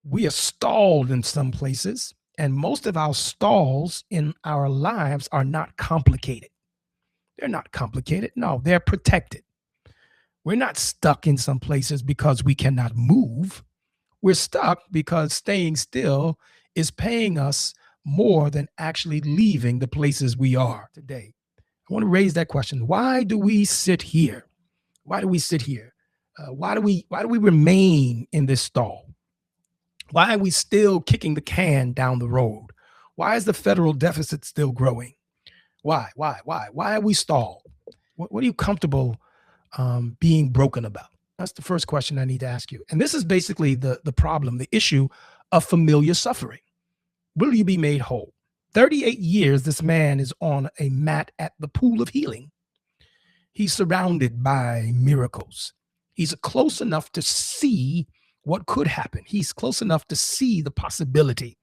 We are stalled in some places, and most of our stalls in our lives are not complicated. They're not complicated. No, they're protected. We're not stuck in some places because we cannot move. We're stuck because staying still is paying us more than actually leaving the places we are today. I want to raise that question. Why do we sit here? Why do we sit here? Why do we remain in this stall? Why are we still kicking the can down the road? Why is the federal deficit still growing? Why are we stalled? What are you comfortable being broken about? That's the first question I need to ask you. And this is basically the problem, the issue of familiar suffering. Will you be made whole? 38 years, this man is on a mat at the pool of healing. He's surrounded by miracles. He's close enough to see what could happen. He's close enough to see the possibility,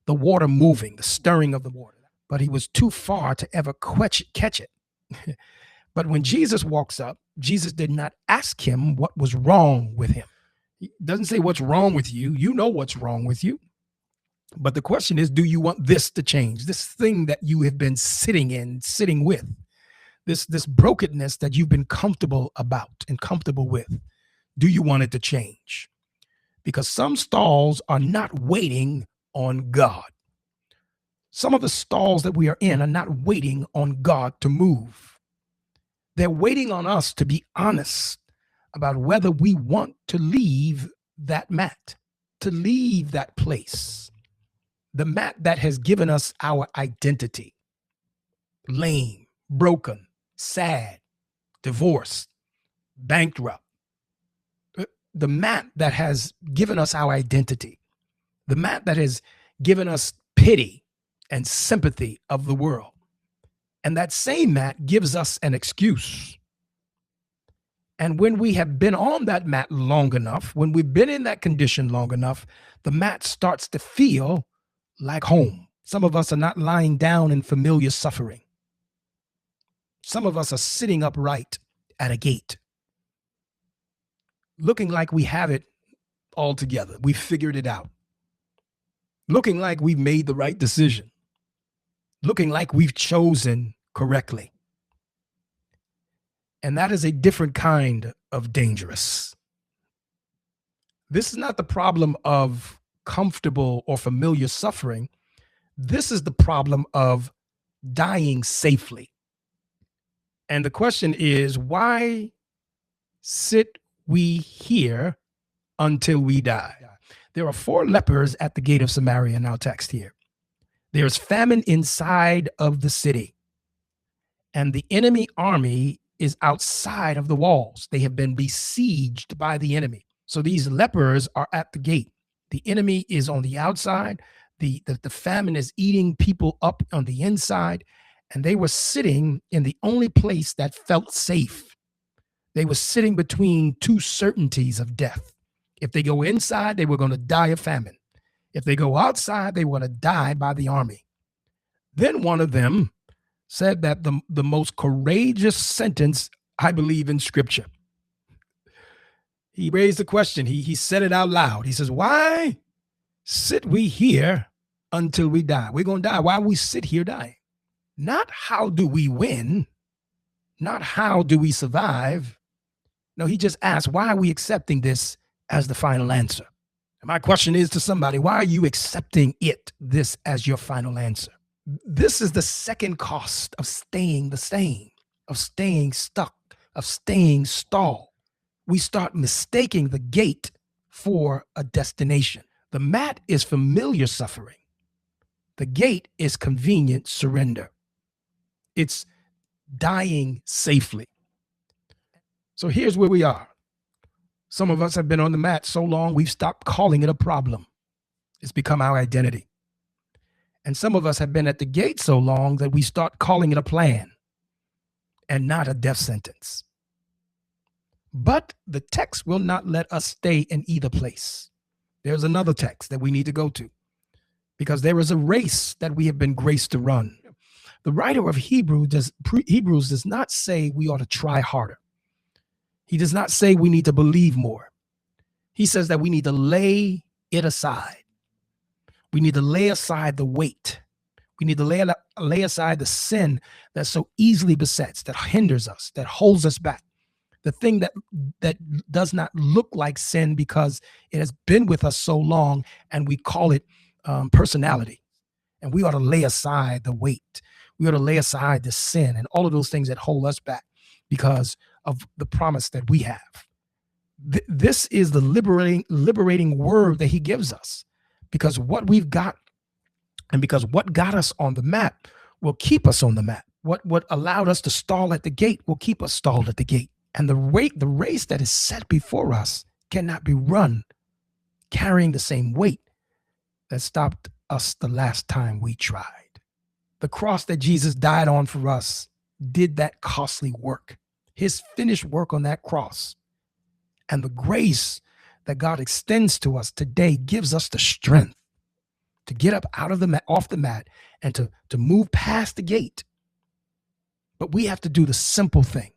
the water moving, the stirring of the water. But he was too far to ever catch it. But when Jesus walks up, Jesus did not ask him what was wrong with him. He doesn't say what's wrong with you. You know what's wrong with you. But the question is, do you want this to change? This thing that you have been sitting with, this brokenness that you've been comfortable about and comfortable with, do you want it to change? Because some stalls are not waiting on God. Some of the stalls that we are in are not waiting on God to move. They're waiting on us to be honest about whether we want to leave that mat, to leave that place, the mat that has given us our identity. Lame, broken, sad, divorced, bankrupt. The mat that has given us our identity, the mat that has given us pity and sympathy of the world. And that same mat gives us an excuse. And when we have been on that mat long enough, when we've been in that condition long enough, the mat starts to feel like home. Some of us are not lying down in familiar suffering. Some of us are sitting upright at a gate, looking like we have it all together. We figured it out. Looking like we've made the right decision. Looking like we've chosen correctly. And that is a different kind of dangerous. This is not the problem of comfortable or familiar suffering. This is the problem of dying safely. And the question is, why sit we here until we die? There are 4 lepers at the gate of Samaria in our text here. There's famine inside of the city, and the enemy army is outside of the walls. They have been besieged by the enemy. So these lepers are at the gate. The enemy is on the outside. The famine is eating people up on the inside, and they were sitting in the only place that felt safe. They were sitting between 2 certainties of death. If they go inside, they were going to die of famine. If they go outside, they were going to die by the army. Then one of them said that the most courageous sentence, I believe, in Scripture. He raised the question. He said it out loud. He says, why sit we here until we die? We're going to die. Why we sit here dying? Not how do we win? Not how do we survive? No, he just asked, why are we accepting this as the final answer? And my question is to somebody, why are you accepting this as your final answer? This is the second cost of staying the same, of staying stuck, of staying stalled. We start mistaking the gate for a destination. The mat is familiar suffering. The gate is convenient surrender. It's dying safely. So here's where we are. Some of us have been on the mat so long, we've stopped calling it a problem. It's become our identity. And some of us have been at the gate so long that we start calling it a plan and not a death sentence. But the text will not let us stay in either place. There's another text that we need to go to because there is a race that we have been graced to run. The writer of Hebrews does not say we ought to try harder. He does not say we need to believe more. He says that we need to lay it aside. We need to lay aside the weight. We need to lay aside the sin that so easily besets, that hinders us, that holds us back. The thing that does not look like sin because it has been with us so long, and we call it personality. And we ought to lay aside the weight. We ought to lay aside the sin and all of those things that hold us back because of the promise that we have. This is the liberating word that he gives us, because what we've got and because what got us on the map will keep us on the map. What allowed us to stall at the gate will keep us stalled at the gate. And the race that is set before us cannot be run carrying the same weight that stopped us the last time we tried. The cross that Jesus died on for us did that costly work. His finished work on that cross and the grace that God extends to us today gives us the strength to get up out of the mat, off the mat, and to move past the gate. But we have to do the simple thing.